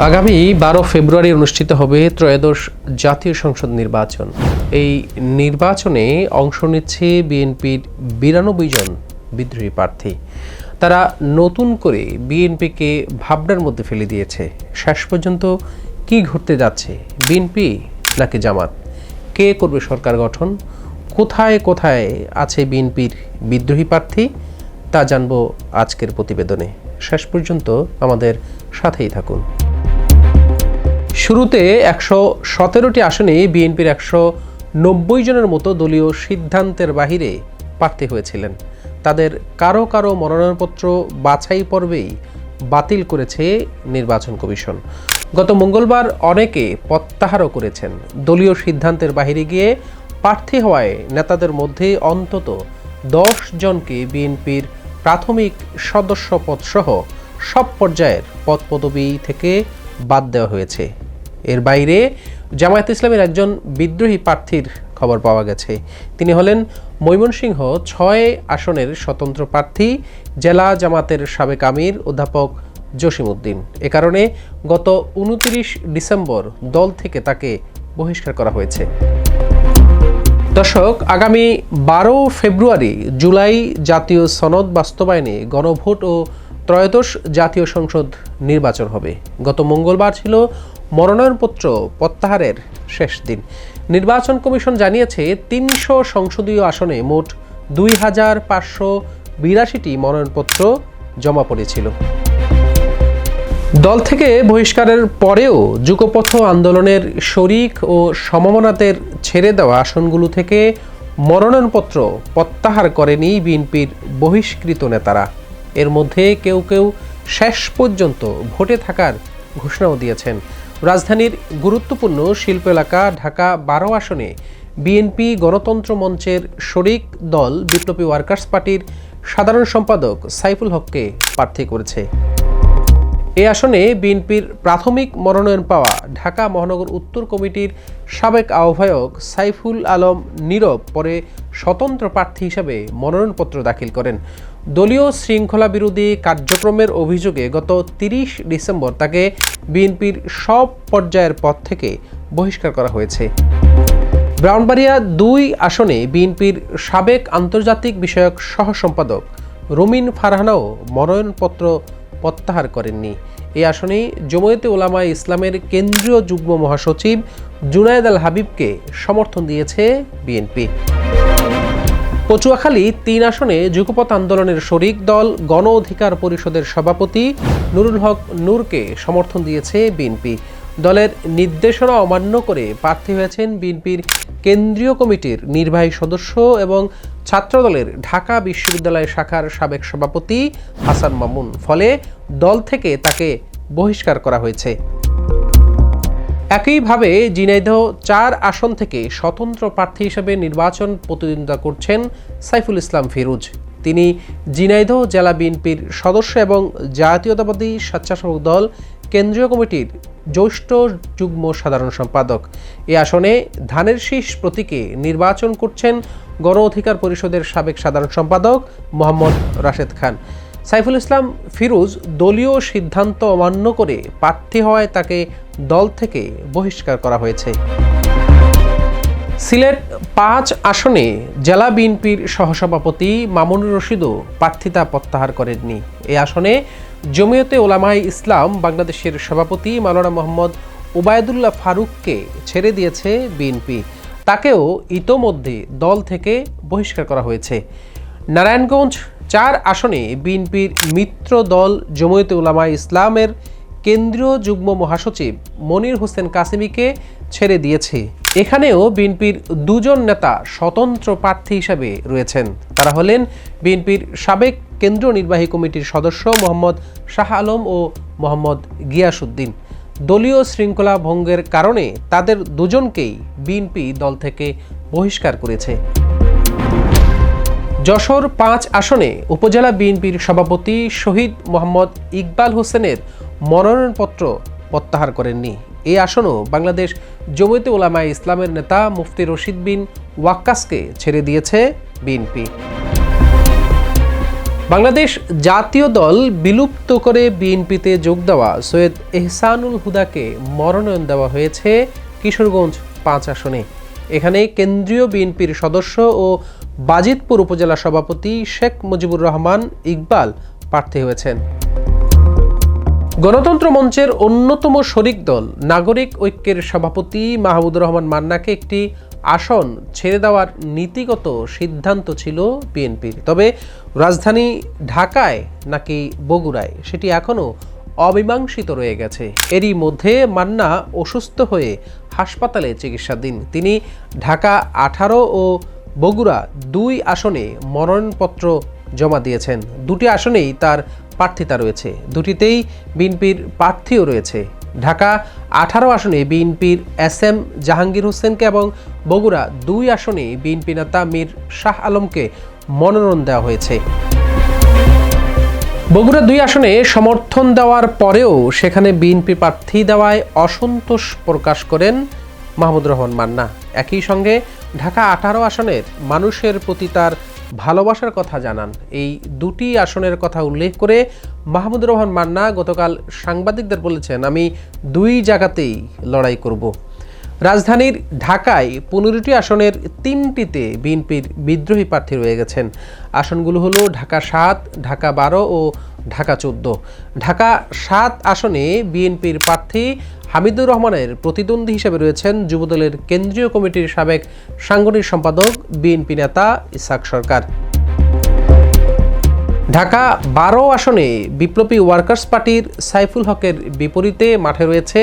আগামী 12 ফেব্রুয়ারি অনুষ্ঠিত হবে ত্রয়োদশ জাতীয় সংসদ নির্বাচন। এই নির্বাচনে অংশ নিচ্ছে বিএনপির 92 জন বিদ্রোহী প্রার্থী। তারা নতুন করে বিএনপিকে ভাবনার মধ্যে ফেলে দিয়েছে। শেষ পর্যন্ত কি ঘটতে যাচ্ছে, বিএনপি নাকি জামাত, কে করবে সরকার গঠন, কোথায় কোথায় আছে বিএনপির বিদ্রোহী প্রার্থী, তা জানবো আজকের প্রতিবেদনে। শেষ পর্যন্ত আমাদের সাথেই থাকুন। শুরুতে 117টি আসনে বিএনপির 190 জনের মতো দলীয় সিদ্ধান্তের বাহিরে প্রার্থী হয়েছিলেন। তাদের কারো কারো মনোনয়নপত্র বাছাই পর্বেই বাতিল করেছে নির্বাচন কমিশন। গত মঙ্গলবার অনেকে প্রত্যাহারও করেছেন। দলীয় সিদ্ধান্তের বাহিরে গিয়ে প্রার্থী হওয়ায় নেতাদের মধ্যে অন্তত 10 জনকে বিএনপির প্রাথমিক সদস্য পদসহ সব পর্যায়ের পদ পদবি থেকে বাদ দেওয়া হয়েছে। এর বাইরে জামায়াত ইসলামের একজন বিদ্রোহী প্রার্থীর খবর পাওয়া গেছে। তিনি হলেন ময়মনসিংহ 6 আসনের স্বতন্ত্র প্রার্থী জেলা জামাতের সাবেক আমির অধ্যাপক জসিম উদ্দিন। এ কারণে গত 29 ডিসেম্বর দল থেকে তাকে বহিষ্কার করা হয়েছে। দর্শক, আগামী 12 ফেব্রুয়ারি জুলাই জাতীয় সনদ বাস্তবায়নে গণভোট ও ত্রয়োদশ জাতীয় সংসদ নির্বাচন হবে। গত মঙ্গলবার ছিল মনোনয়নপত্র প্রত্যাহারের শেষ দিন। নির্বাচন কমিশন জানিয়েছে 300 সংসদীয় আসনে মোট 2582টি মনোনয়নপত্র জমা পড়েছিল। দল থেকে বহিষ্কারের পরেও যুগপথ আন্দোলনের শরিক ও সমমনাদের ছেড়ে দেওয়া আসনগুলো থেকে মনোনয়নপত্র প্রত্যাহার করেনি বিএনপির বহিষ্কৃত নেতারা। এর মধ্যে কেউ কেউ শেষ পর্যন্ত ভোটে থাকার ঘোষণাও দিয়েছেন। রাজধানীর গুরুত্বপূর্ণ শিল্প এলাকা ঢাকা 12 আসনে বিএনপি গণতন্ত্র মঞ্চের শরিক দল বিপ্লবী ওয়ার্কার্স পার্টির সাধারণ সম্পাদক সাইফুল হককে প্রার্থী করেছে। এই আসনে বিএনপির প্রাথমিক মনোনয়ন পাওয়া ঢাকা মহানগর উত্তর কমিটির সাবেক আহ্বায়ক সাইফুল আলম নীরব পরে স্বতন্ত্র প্রার্থী হিসেবে মনোনয়নপত্র দাখিল করেন। দলীয় শৃঙ্খলা বিরোধী কার্যক্রমের অভিযোগে গত 30 ডিসেম্বর তাকে বিএনপির সব পর্যায়ের পদ থেকে বহিষ্কার করা হয়েছে। ব্রাহ্মণবাড়িয়া 2 আসনে বিএনপির সাবেক আন্তর্জাতিক বিষয়ক সহ সম্পাদক রুমিন ফারহানাও মনোনয়নপত্র প্রত্যাহার করেননি। এই আসনে জমিয়তে উলামায়ে ইসলামের কেন্দ্রীয় যুগ্ম মহাসচিব জুনায়েদ আল হাবিবকে সমর্থন দিয়েছে বিএনপি। পটুয়াখালী 3 আসনে যুগপথ আন্দোলনের শরিক দল গণ অধিকার পরিষদের সভাপতি নুরুল হক নূরকে সমর্থন দিয়েছে বিএনপি। দলের নির্দেশনা অমান্য করে প্রার্থী হয়েছেন বিএনপির কেন্দ্রীয় কমিটির নির্বাহী সদস্য এবং ছাত্রদলের ঢাকা বিশ্ববিদ্যালয় শাখার সাবেক সভাপতি হাসান মামুন। ফলে দল থেকে তাকে বহিষ্কার করা হয়েছে। একইভাবে ঝিনাইদহ 4 আসন থেকে স্বতন্ত্র প্রার্থী হিসেবে নির্বাচন প্রতিদ্বন্দ্বিতা করছেন সাইফুল ইসলাম ফিরোজ। তিনি ঝিনাইদহ জেলা বিএনপির সদস্য এবং জাতীয়তাবাদী স্বেচ্ছাসেবক দল কেন্দ্রীয় কমিটির জ্যেষ্ঠ যুগ্ম সাধারণ সম্পাদক। এই আসনে ধানের শীষ প্রতীকে নির্বাচন করছেন গণ অধিকার পরিষদের সাবেক সাধারণ সম্পাদক মোহাম্মদ রাশেদ খান। সাইফুল ইসলাম ফিরোজ দলীয় সিদ্ধান্ত অমান্য করে প্রার্থী হওয়ায় তাকে দল থেকে বহিষ্কার করা হয়েছে। সিলেট 5 আসনে জেলা বিএনপির সহসভাপতি মামুনুর রশিদও প্রার্থিতা প্রত্যাহার করেননি। এই আসনে জমিয়তে উলামায়ে ইসলাম বাংলাদেশের সভাপতি মাওলানা মোহাম্মদ ওবায়দুল্লাহ ফারুককে ছেড়ে দিয়েছে বিএনপি। তাকেও ইতোমধ্যে দল থেকে বহিষ্কার করা হয়েছে। নারায়ণগঞ্জ 4 আসনে বিএনপির মিত্র দল জমিয়তে উলামায়ে ইসলামের কেন্দ্রীয় যুগ্ম মহাসচিব মনির হোসেন কাসেমীকে ছেড়ে দিয়েছে। এখানেও বিএনপির 2 জন নেতা স্বতন্ত্র প্রার্থী হিসেবে রয়েছেন। তারা হলেন বিএনপির সাবেক কেন্দ্রীয় নির্বাহী কমিটির সদস্য মোহাম্মদ শাহ আলম ও মোহাম্মদ গিয়াসউদ্দিন। দলীয় শৃঙ্খলা ভঙ্গের কারণে তাদের 2 জনকেই বিএনপি দল থেকে বহিষ্কার করেছে। যশোর 5 আসনে উপজেলা বিএনপির সভাপতি শহীদ মোহাম্মদ ইকবাল হোসেনের মনোনয়নপত্র প্রত্যাহার করেননি। এই আসনও বাংলাদেশ জমিয়তে উলামায়ে ইসলামের নেতা মুফতি রশিদ বিন ওয়াক্কাসকে ছেড়ে দিয়েছে বিএনপি। বাংলাদেশ জাতীয় দল বিলুপ্ত করে বিএনপিতে যোগ দেওয়া সৈয়দ এহসানুল হুদাকে মনোনয়ন দেওয়া হয়েছে কিশোরগঞ্জ 5 আসনে। এখানে কেন্দ্রীয় বিএনপির সদস্য ও বাজিতপুর উপজেলা সভাপতি শেখ মুজিবুর রহমান ইকবাল প্রার্থী হয়েছেন। গণতন্ত্র মঞ্চের অন্যতম শরিক দল নাগরিক ঐক্যের সভাপতি মাহমুদুর রহমান মান্নাকে একটি আসন ছেড়ে দেওয়ার নীতিগত সিদ্ধান্ত ছিল বিএনপির, তবে রাজধানী ঢাকায় নাকি বগুড়ায় সেটি এখনও অমীমাংসিত রয়ে গেছে। এরই মধ্যে মান্না অসুস্থ হয়ে হাসপাতালে চিকিৎসাধীন। তিনি ঢাকা 18 ও বগুড়া 2 আসনে মনোনয়নপত্র জমা দিয়েছেন। দুটি আসনেই তার প্রার্থিতা রয়েছে, দুটিতেই বিএনপির প্রার্থীও রয়েছে। ঢাকা 18 আসনে বিএনপির SM জাহাঙ্গীর হোসেনকে এবং বগুড়া 2 আসনে বিএনপি নেতা মীর শাহ আলমকে মনোনয়ন দেওয়া হয়েছে। বগুড়া 2 আসনে সমর্থন দেওয়ার পরেও সেখানে বিএনপি প্রার্থী দেওয়ায় অসন্তোষ প্রকাশ করেন মাহমুদুর রহমান মান্না। একই সঙ্গে ঢাকা 18 আসনের মানুষের প্রতি তার ভালোবাসার কথা জানান। এই দুটি আসনের কথা উল্লেখ করে মাহমুদুর রহমান মান্না গতকাল সাংবাদিকদের বলেছেন, আমি 2 জায়গাতেই লড়াই করব। রাজধানীর ঢাকায় 15টি আসনের 3টিতে বিএনপির বিদ্রোহী প্রার্থী রয়ে গেছেন। আসনগুলো হলো ঢাকা 7, ঢাকা 12 ও ঢাকা 14। ঢাকা 7 আসনে বিএনপির প্রার্থী হামিদুর রহমানের প্রতিদ্বন্দ্বী হিসেবে রয়েছেন যুবদলের কেন্দ্রীয় কমিটির সাবেক সাংগঠনিক সম্পাদক বিএনপি নেতা ইসহাক সরকার। ঢাকা 12 আসনে বিপ্লবী ওয়ার্কার্স পার্টির সাইফুল হকের বিপরীতে মাঠে রয়েছে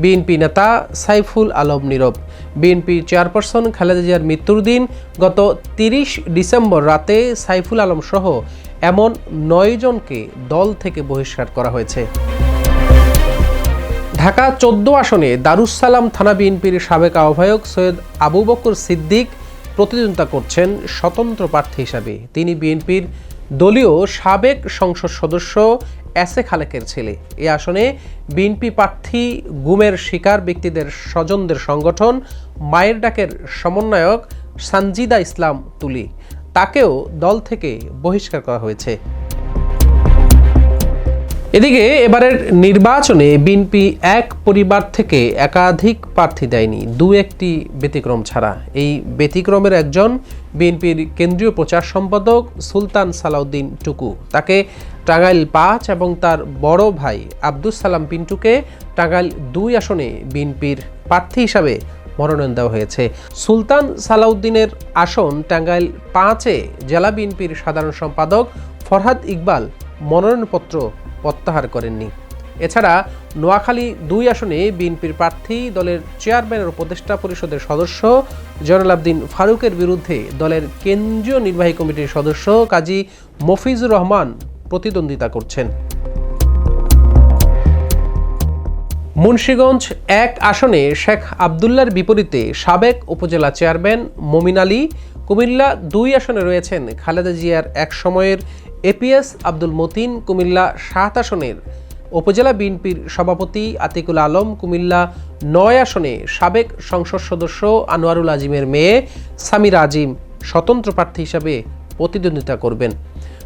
বিএনপি নেতা সাইফুল আলম নীরব। বিএনপি চেয়ারপারসন খালেদা জিয়ার মৃত্যুর দিন গত 30 ডিসেম্বর রাতে সাইফুল আলম সহ এমন 9 জনকে দল থেকে বহিষ্কার করা হয়েছে। ঢাকা 14 আসনে দারুস সালাম থানা বিএনপির সাবেক আহ্বায়ক সৈয়দ আবু বকর সিদ্দিক প্রতিদ্বন্দ্বিতা করছেন স্বতন্ত্র প্রার্থী হিসাবে। তিনি বিএনপির দলীয় সাবেক সংসদ সদস্য এসে খালেকের ছেলে। এই আসনে বিএনপি প্রার্থী গুমের শিকার ব্যক্তিদের স্বজনদের সংগঠন মায়ের ডাকের সমন্বয়ক সানজিদা ইসলাম তুলি, তাকেও দল থেকে বহিষ্কার করা হয়েছে। এদিকে এবারের নির্বাচনে বিএনপি এক পরিবার থেকে একাধিক প্রার্থী দেয়নি, 2-1টি ব্যতিক্রম ছাড়া। এই ব্যতিক্রমের একজন বিএনপির কেন্দ্রীয় প্রচার সম্পাদক সুলতান সালাউদ্দিন টুকু। তাকে টাঙ্গাইল 5 এবং তার বড় ভাই আব্দুস সালাম পিন্টুকে টাঙ্গাইল 2 আসনে বিএনপির প্রার্থী হিসাবে মনোনয়ন দেওয়া হয়েছে। সুলতান সালাউদ্দিনের আসন টাঙ্গাইল 5-এ জেলা বিএনপির সাধারণ সম্পাদক ফরহাদ ইকবাল মনোনয়নপত্র প্রত্যাহার করেননি। এছাড়া নোয়াখালী 2 আসনে বিএনপির প্রার্থী দলের চেয়ারম্যানের উপদেষ্টা পরিষদের সদস্য জয়নাল আবদিন ফারুকের বিরুদ্ধে দলের কেন্দ্রীয় নির্বাহী কমিটির সদস্য কাজী মফিজুর রহমান প্রতিদ্বন্দ্বিতা করছেন। মুন্সিগঞ্জ 1 আসনে শেখ আবদুল্লার বিপরীতে সাবেক উপজেলা চেয়ারম্যান মমিন আলী, কুমিল্লা 2 আসনে রয়েছেন খালেদা জিয়ার এক সময়ের এপিএস আব্দুল মতিন, কুমিল্লা 7 আসনের উপজেলা বিএনপির সভাপতি আতিকুল আলম, কুমিল্লা 9 আসনে সাবেক সংসদ সদস্য আনোয়ারুল আজিমের মেয়ে সামিরা আজিম স্বতন্ত্র প্রার্থী হিসাবে প্রতিদ্বন্দ্বিতা করবেন।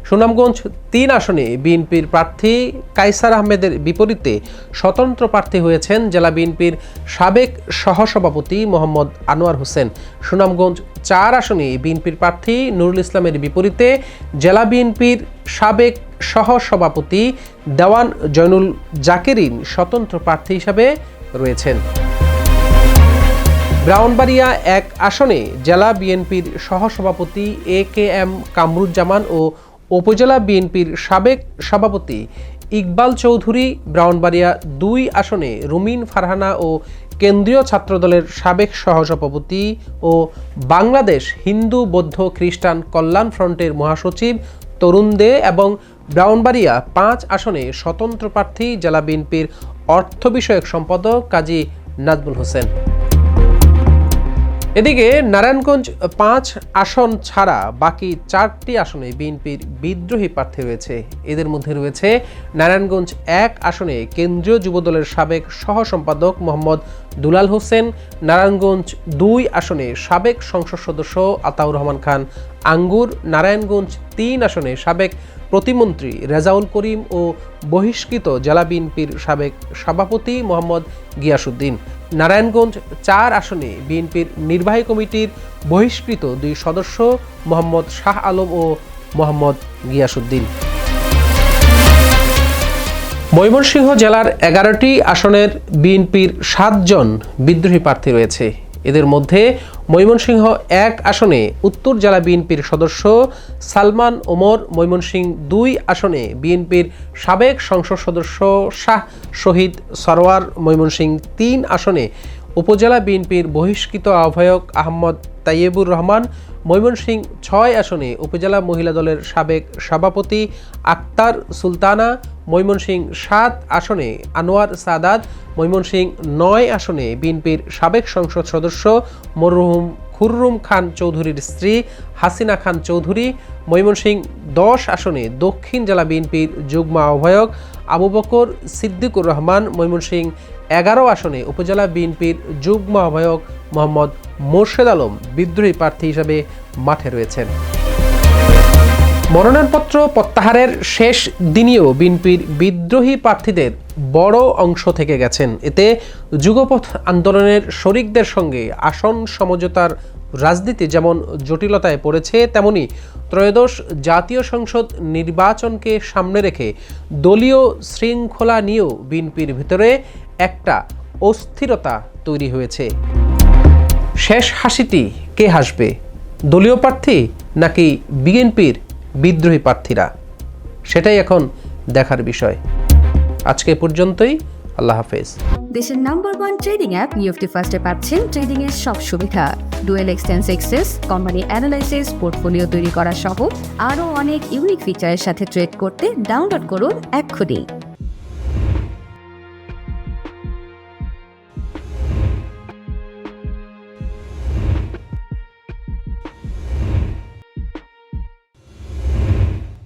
সুনামগঞ্জ 3 আসনে বিএনপির প্রার্থী কায়সার আহমেদের বিপরীতে স্বতন্ত্র প্রার্থী হয়েছেন জেলা বিএনপির সাবেক সহসভাপতি মোহাম্মদ আনোয়ার হোসেন। সুনামগঞ্জ 4 আসনে বিএনপির প্রার্থী নুরুল ইসলামের বিপরীতে জেলা বিএনপির সাবেক সহসভাপতি দেওয়ান জয়নুল জাকেরিন স্বতন্ত্র প্রার্থী হিসাবে রয়েছেন। ব্রাহ্মণবাড়িয়া 1 আসনে জেলা বিএনপির সহসভাপতি AKM কামরুজ্জামান ও উপজেলা বিএনপির সাবেক সভাপতি ইকবাল চৌধুরী, ব্রাহ্মণবাড়িয়া 2 আসনে রুমিন ফারহানা ও কেন্দ্রীয় ছাত্রদলের সাবেক সহসভাপতি ও বাংলাদেশ হিন্দু বৌদ্ধ খ্রিস্টান কল্যাণ ফ্রন্টের মহাসচিব তরুণ দে এবং ব্রাহ্মণবাড়িয়া 5 আসনে স্বতন্ত্র প্রার্থী জেলা বিএনপির অর্থ বিষয়ক সম্পাদক কাজী নাজমুল হোসেন। এদিকে নারায়ণগঞ্জ 5 আসন ছাড়া বাকি 4টি আসনে বিএনপির বিদ্রোহী প্রার্থী রয়েছে। এদের মধ্যে রয়েছে নারায়ণগঞ্জ 1 আসনে কেন্দ্রীয় যুবদলের সাবেক সহ সম্পাদক মোহাম্মদ দুলাল হোসেন, নারায়ণগঞ্জ ২ আসনে সাবেক সংসদ সদস্য আতাউর রহমান খান আঙ্গুর, নারায়ণগঞ্জ ৩ আসনে সাবেক প্রতিমন্ত্রী রেজাউল করিম ও বহিষ্কৃত জেলা বিএনপির সাবেক সভাপতি মোহাম্মদ গিয়াসউদ্দিন। নারায়ণগঞ্জ ৪ আসনে বিএনপির নির্বাহী কমিটির বহিষ্কৃত ২ সদস্য মোহাম্মদ শাহ আলম ও মোহাম্মদ গিয়াসউদ্দিন। ময়মনসিংহ জেলার ১১টি আসনের বিএনপির ৭ জন বিদ্রোহী প্রার্থী রয়েছে। এদের মধ্যে ময়মনসিংহ ১ আসনে উত্তর জেলা বিএনপির সদস্য সালমান ওমর, ময়মনসিংহ ২ আসনে বিএনপির সাবেক সংসদ সদস্য শাহ শহীদ সরওয়ার, ময়মনসিংহ ৩ আসনে উপজেলা বিএনপির বহিষ্কৃত আহ্বায়ক আহমদ তাইয়েবুর রহমান, ময়মনসিংহ ৬ আসনে উপজেলা মহিলা দলের সাবেক সভাপতি আক্তার সুলতানা, ময়মনসিংহ ৭ আসনে আনোয়ার সাদাত, ময়মনসিংহ ৯ আসনে বিএনপির সাবেক সংসদ সদস্য মরহুম খুররুম খান চৌধুরীর স্ত্রী হাসিনা খান চৌধুরী, ময়মনসিংহ ১০ আসনে দক্ষিণ জেলা বিএনপির যুগ্ম আহ্বায়ক আবু বকর সিদ্দিকুর রহমান, ময়মনসিংহ ১১ আসনে উপজেলা বিএনপির যুগ্ম আহ্বায়ক মোহাম্মদ মোর্শেদ আলম বিদ্রোহী প্রার্থী হিসেবে মাঠে রয়েছেন। মনোনয়নপত্র প্রত্যাহারের শেষ দিনেও বিএনপির বিদ্রোহী প্রার্থীদের বড় অংশ থেকে গেছেন। এতে যুগপথ আন্দোলনের শরিকদের সঙ্গে আসন সমঝোতার রাজনীতি যেমন জটিলতায় পড়েছে, তেমনি ত্রয়োদশ জাতীয় সংসদ নির্বাচনকে সামনে রেখে দলীয় শৃঙ্খলা নিয়েও বিএনপির ভিতরে একটা অস্থিরতা তৈরি হয়েছে। শেষ হাসিটি কে হাসবে, দলীয় প্রার্থী নাকি বিএনপির বিদ্রোহী প্রার্থীরা? সেটাই এখন দেখার বিষয়। আজকে পর্যন্তই, আল্লাহ হাফেজ। দেশের নাম্বার 1 ট্রেডিং অ্যাপ নিফটি ফার্স্টে পাচ্ছেন ট্রেডিং এর সব সুবিধা, dual exchange access, company analysis, portfolio তৈরি করা সহ আরও অনেক ইউনিক ফিচারের সাথে ট্রেড করতে ডাউনলোড করুন এক্ষুনি।